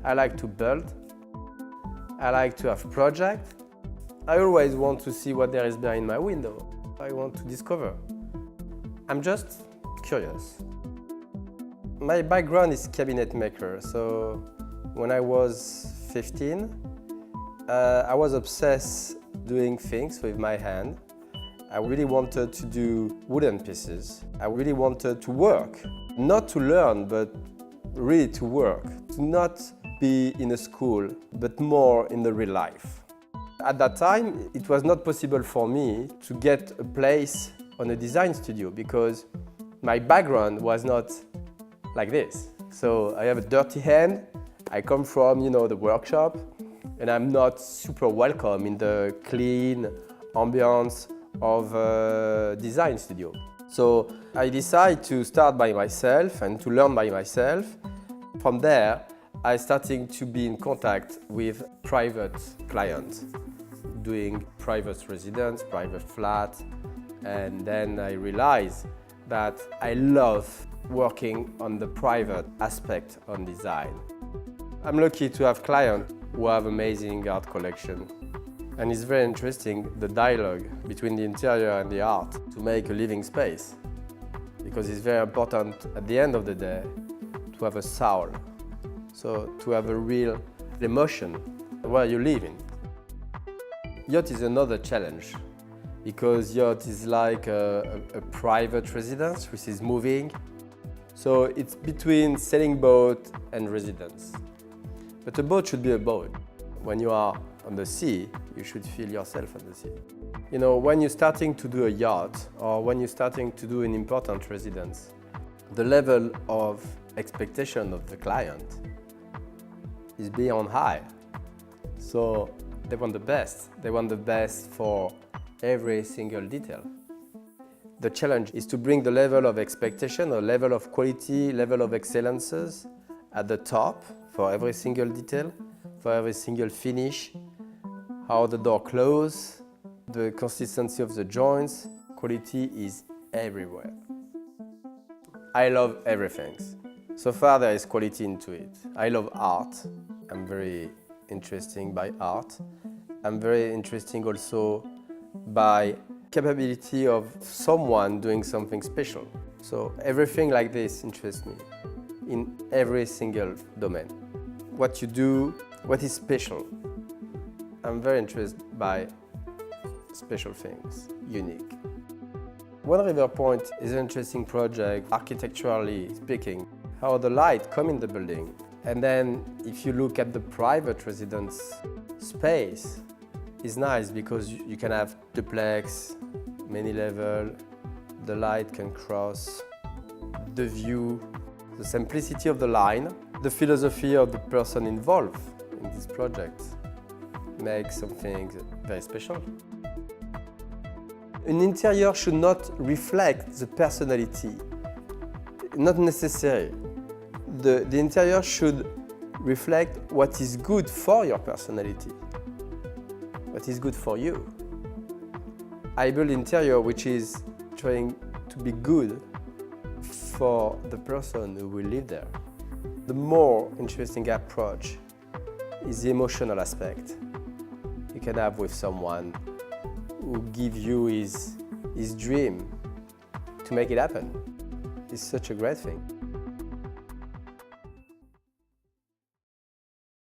I like to build. I like to have projects. I always want to see what there is behind my window. I want to discover. I'm just curious. My background is cabinet maker, so when I was 15, I was obsessed doing things with my hand. I really wanted to do wooden pieces. I really wanted to work, not to learn, but really to work, to not be in a school, but more in the real life. At that time, it was not possible for me to get a place on a design studio because my background was not like this. So I have a dirty hand, I come from, the workshop, and I'm not super welcome in the clean ambience of a design studio. So I decided to start by myself and to learn by myself. From there, I started to be in contact with private clients, doing private residence, private flat, and then I realized that I love working on the private aspect on design. I'm lucky to have clients who have amazing art collection. And it's very interesting, the dialogue between the interior and the art to make a living space. Because it's very important at the end of the day to have a soul. So to have a real emotion where you live in. Yacht is another challenge because yacht is like a private residence which is moving. So it's between sailing boat and residence. But a boat should be a boat. When you are on the sea, you should feel yourself on the sea. When you're starting to do a yacht or when you're starting to do an important residence, the level of expectation of the client is beyond high. So they want the best. They want the best for every single detail. The challenge is to bring the level of expectation, or level of quality, level of excellences at the top for every single detail, for every single finish, how the door closes, the consistency of the joints. Quality is everywhere. I love everything. So far there is quality into it. I love art. I'm very interested by art. I'm very interested also by capability of someone doing something special. So everything like this interests me in every single domain. What you do, what is special. I'm very interested by special things, unique. One River Point is an interesting project, architecturally speaking, how the light come in the building. And then if you look at the private residence space, it's nice because you can have duplex, many level, the light can cross, the view, the simplicity of the line, the philosophy of the person involved in this project makes something very special. An interior should not reflect the personality, not necessary. The interior should reflect what is good for your personality, what is good for you. I build interior which is trying to be good for the person who will live there. The more interesting approach is the emotional aspect you can have with someone who gives you his dream to make it happen. It's such a great thing.